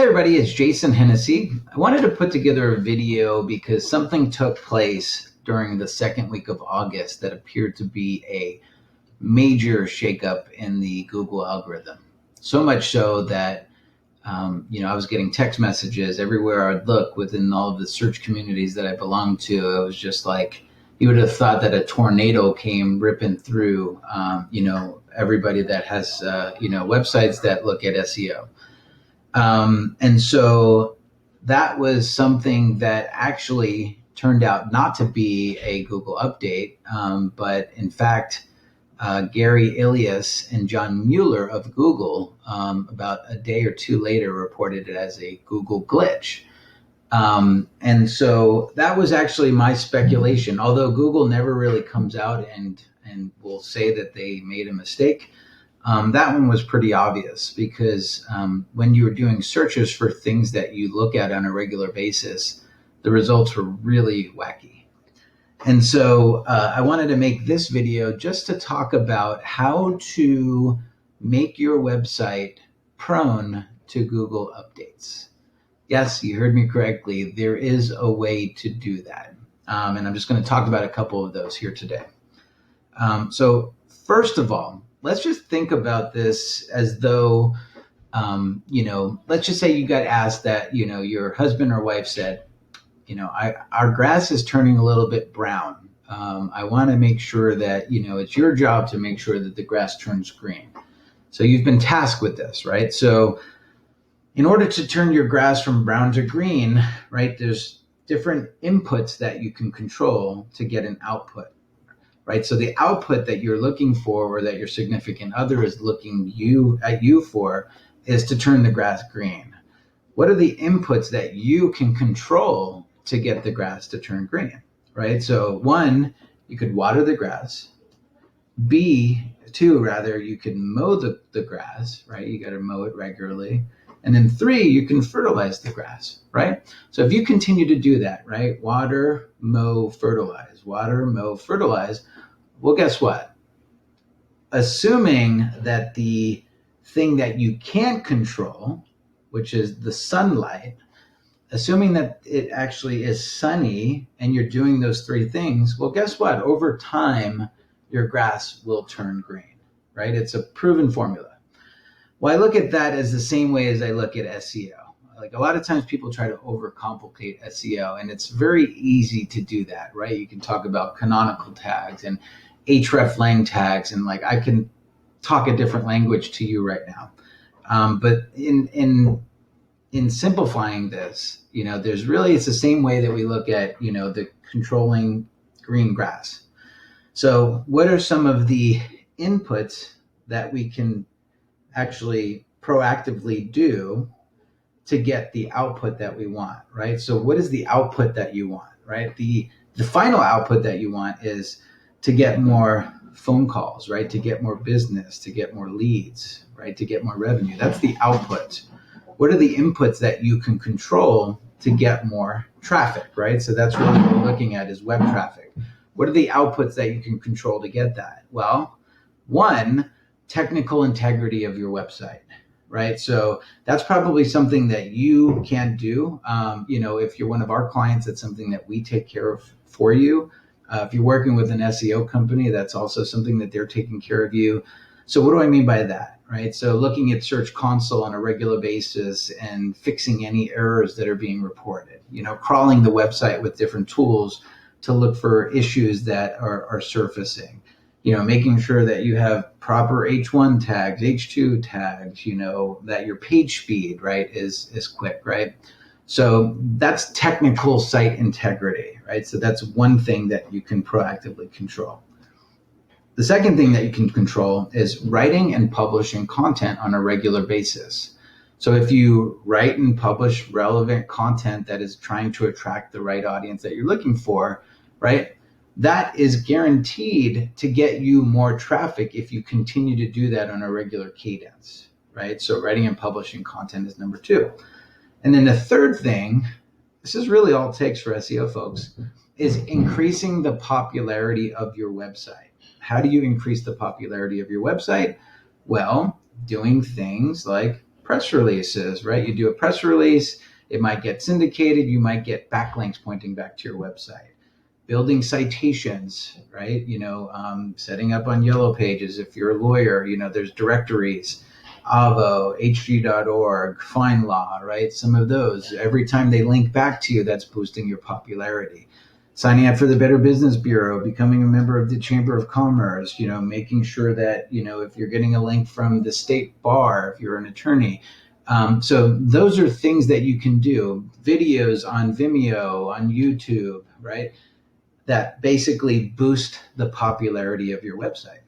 Hey everybody, it's Jason Hennessy. I wanted to put together a video because something took place during the second week of August that appeared to be a major shakeup in the Google algorithm. So much so that I was getting text messages everywhere I'd look within all of the search communities that I belong to. It was just like you would have thought that a tornado came ripping through, everybody that has, websites that look at SEO. And so that was something that actually turned out not to be a Google update, but in fact, Gary Ilias and John Mueller of Google, about a day or two later, reported it as a Google glitch. And so that was actually my speculation, although Google never really comes out and will say that they made a mistake. That one was pretty obvious because when you were doing searches for things that you look at on a regular basis, the results were really wacky. And so I wanted to make this video just to talk about how to make your website prone to Google updates. Yes, you heard me correctly. There is a way to do that. And I'm just going to talk about a couple of those here today. So first of all, let's just think about this as though, let's just say you got asked that, your husband or wife said, our grass is turning a little bit brown. I want to make sure that, it's your job to make sure that the grass turns green. So you've been tasked with this, right? So in order to turn your grass from brown to green, right, there's different inputs that you can control to get an output. Right. So the output that you're looking for, or that your significant other is looking at you for, is to turn the grass green. What are the inputs that you can control to get the grass to turn green? Right. So one, you could water the grass. Two, you could mow the grass. Right. You got to mow it regularly. And then three, you can fertilize the grass, right? So if you continue to do that, right? Water, mow, fertilize, water, mow, fertilize. Well, guess what? Assuming that the thing that you can't control, which is the sunlight, assuming that it actually is sunny and you're doing those three things, well, guess what? Over time, your grass will turn green, right? It's a proven formula. Well, I look at that as the same way as I look at SEO. Like a lot of times people try to overcomplicate SEO, and it's very easy to do that, right? You can talk about canonical tags and hreflang tags, and like I can talk a different language to you right now. But in simplifying this, it's the same way that we look at, the controlling green grass. So what are some of the inputs that we can actually proactively do to get the output that we want, right? So what is the output that you want, right? The final output that you want is to get more phone calls, right? To get more business, to get more leads, right? To get more revenue. That's the output. What are the inputs that you can control to get more traffic, right? So that's really what we're looking at is web traffic. What are the outputs that you can control to get that? Well, one, technical integrity of your website, right? So that's probably something that you can do. If you're one of our clients, that's something that we take care of for you. If you're working with an SEO company, that's also something that they're taking care of you. So what do I mean by that, right? So looking at Search Console on a regular basis and fixing any errors that are being reported, crawling the website with different tools to look for issues that are surfacing. Making sure that you have proper H1 tags, H2 tags, that your page speed, right, is quick, right? So that's technical site integrity, right? So that's one thing that you can proactively control. The second thing that you can control is writing and publishing content on a regular basis. So if you write and publish relevant content that is trying to attract the right audience that you're looking for, right, that is guaranteed to get you more traffic if you continue to do that on a regular cadence, right? So writing and publishing content is number two. And then the third thing, this is really all it takes for SEO folks, is increasing the popularity of your website. How do you increase the popularity of your website? Well, doing things like press releases, right? You do a press release, it might get syndicated, you might get backlinks pointing back to your website. Building citations, right? Setting up on Yellow Pages. If you're a lawyer, there's directories, Avvo, hg.org, FindLaw, right? Some of those. Every time they link back to you, that's boosting your popularity. Signing up for the Better Business Bureau, becoming a member of the Chamber of Commerce, making sure that, if you're getting a link from the state bar, if you're an attorney. So those are things that you can do. Videos on Vimeo, on YouTube, right? That basically boost the popularity of your website.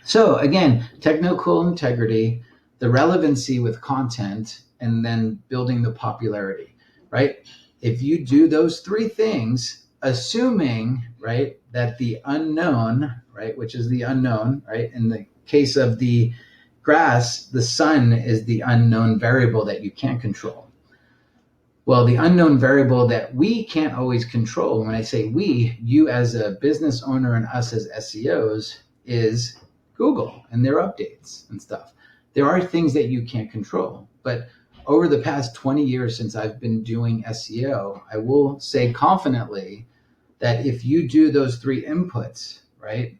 So again, technical integrity, the relevancy with content, and then building the popularity, right? If you do those three things, assuming, right, that the unknown, right, which is the unknown, right? In the case of the grass, the sun is the unknown variable that you can't control. Well, the unknown variable that we can't always control, and when I say we, you as a business owner and us as SEOs, is Google and their updates and stuff. There are things that you can't control, but over the past 20 years since I've been doing SEO, I will say confidently that if you do those three inputs, right,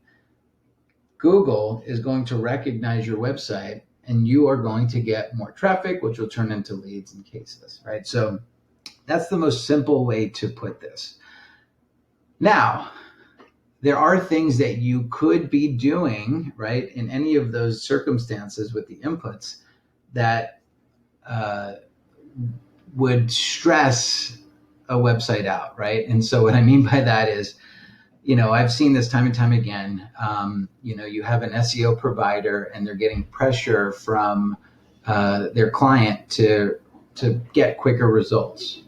Google is going to recognize your website and you are going to get more traffic, which will turn into leads and cases, right? So that's the most simple way to put this. Now, there are things that you could be doing, right, in any of those circumstances with the inputs that would stress a website out, right? And so what I mean by that is, I've seen this time and time again. You have an SEO provider and they're getting pressure from their client to get quicker results.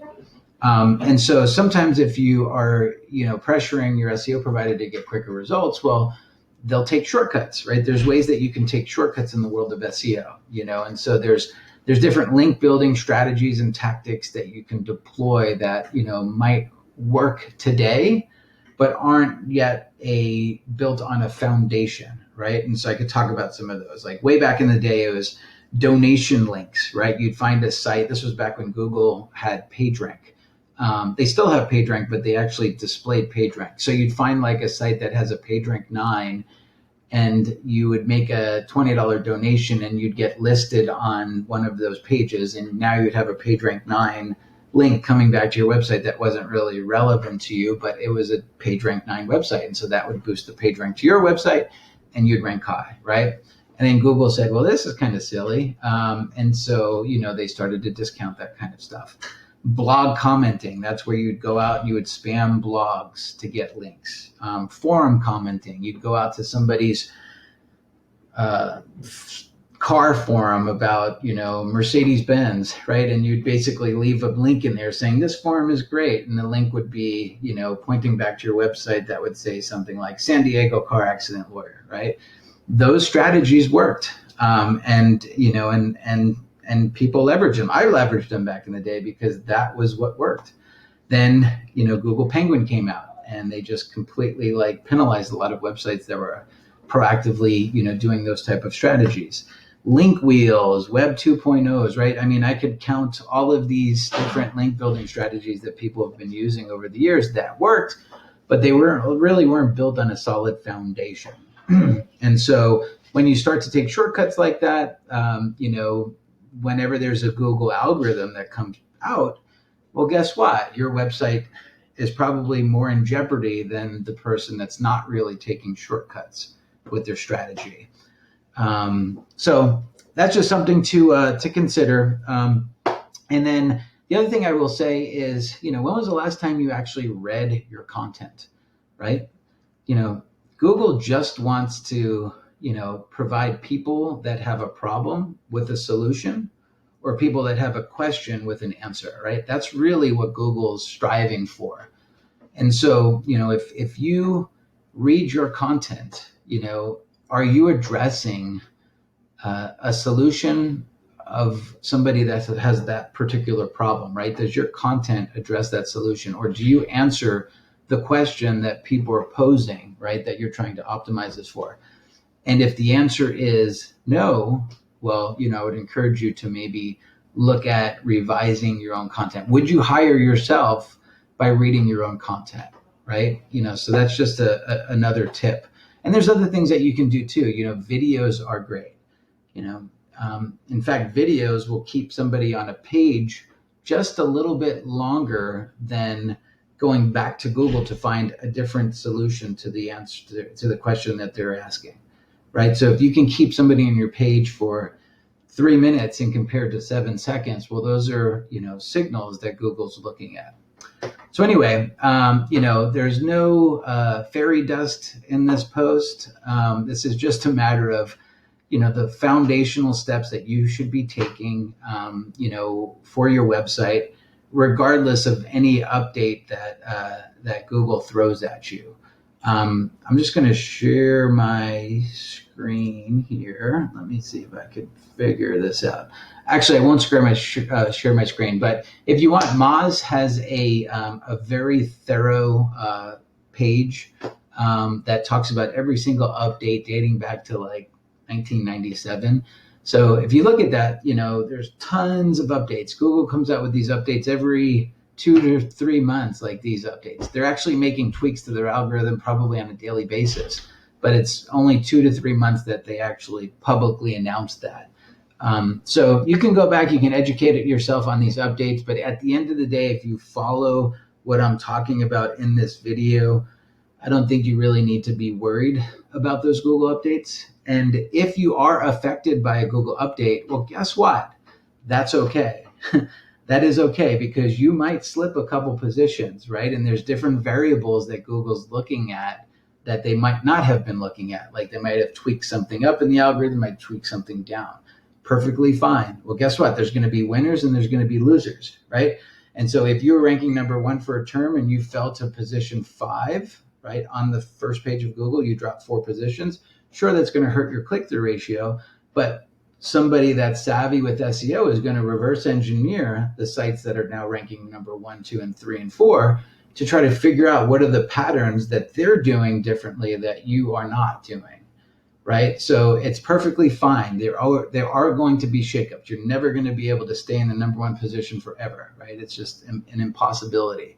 And so sometimes if you are, pressuring your SEO provider to get quicker results, well, they'll take shortcuts, right? There's ways that you can take shortcuts in the world of SEO, and so there's different link building strategies and tactics that you can deploy that, might work today, but aren't yet built on a foundation, right? And so I could talk about some of those. Like way back in the day, it was donation links, right? You'd find a site. This was back when Google had PageRank. They still have PageRank, but they actually displayed PageRank. So you'd find like a site that has a PageRank 9, and you would make a $20 donation and you'd get listed on one of those pages. And now you'd have a PageRank 9 link coming back to your website that wasn't really relevant to you, but it was a PageRank 9 website. And so that would boost the PageRank to your website and you'd rank high, right? And then Google said, well, this is kind of silly. And so, they started to discount that kind of stuff. Blog commenting, that's where you'd go out and you would spam blogs to get links. Forum commenting, you'd go out to somebody's car forum about, Mercedes-Benz, right? And you'd basically leave a link in there saying this forum is great. And the link would be, pointing back to your website that would say something like San Diego car accident lawyer, right? Those strategies worked. And people leverage them. I leveraged them back in the day because that was what worked. Then, Google Penguin came out and they just completely penalized a lot of websites that were proactively, doing those type of strategies. Link wheels, Web 2.0s, right? I mean, I could count all of these different link building strategies that people have been using over the years that worked, but they weren't built on a solid foundation. And so when you start to take shortcuts like that, whenever there's a Google algorithm that comes out, well, guess what? Your website is probably more in jeopardy than the person that's not really taking shortcuts with their strategy. So that's just something to consider. And then the other thing I will say is, when was the last time you actually read your content, right? Google just wants to provide people that have a problem with a solution or people that have a question with an answer, right? That's really what Google's striving for. And so, if you read your content, are you addressing a solution of somebody that has that particular problem, right? Does your content address that solution, or do you answer the question that people are posing, right, that you're trying to optimize this for? And if the answer is no, well, I would encourage you to maybe look at revising your own content. Would you hire yourself by reading your own content, right? So that's just another tip. And there's other things that you can do too. Videos are great. In fact, videos will keep somebody on a page just a little bit longer than going back to Google to find a different solution to the answer to the question that they're asking, right? So if you can keep somebody on your page for 3 minutes and compared to 7 seconds, well, those are, signals that Google's looking at. So anyway, there's no fairy dust in this post. This is just a matter of, the foundational steps that you should be taking, for your website, regardless of any update that Google throws at you. I'm just going to share my screen here. Let me see if I could figure this out. Actually, I won't share my screen, but if you want, Moz has a very thorough page that talks about every single update dating back to like 1997. So if you look at that, there's tons of updates. Google comes out with these updates every 2 to 3 months, like these updates. They're actually making tweaks to their algorithm probably on a daily basis, but it's only 2 to 3 months that they actually publicly announced that. So you can go back, you can educate yourself on these updates, but at the end of the day, if you follow what I'm talking about in this video, I don't think you really need to be worried about those Google updates. And if you are affected by a Google update, well, guess what? That's okay. That is okay, because you might slip a couple positions, right? And there's different variables that Google's looking at that they might not have been looking at. Like they might have tweaked something up in the algorithm, might tweak something down. Perfectly fine. Well, guess what? There's going to be winners and there's going to be losers, right? And so if you're ranking number 1 for a term and you fell to position 5, right, on the first page of Google, you dropped 4 positions. Sure, that's going to hurt your click-through ratio, but somebody that's savvy with SEO is going to reverse engineer the sites that are now ranking number 1, 2, and 3, and 4 to try to figure out what are the patterns that they're doing differently that you are not doing, right? So it's perfectly fine. There are going to be shakeups. You're never going to be able to stay in the number 1 position forever, right? It's just an impossibility.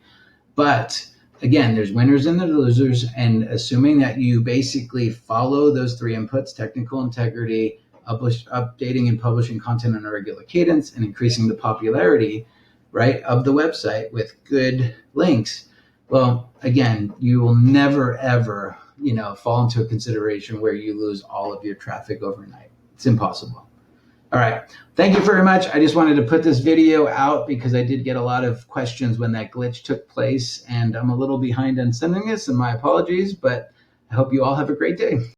But again, there's winners and there's losers, and assuming that you basically follow those 3 inputs: technical integrity, updating and publishing content on a regular cadence, and increasing the popularity, right, of the website with good links. Well, again, you will never, ever, fall into a consideration where you lose all of your traffic overnight. It's impossible. All right. Thank you very much. I just wanted to put this video out because I did get a lot of questions when that glitch took place, and I'm a little behind on sending this, and my apologies, but I hope you all have a great day.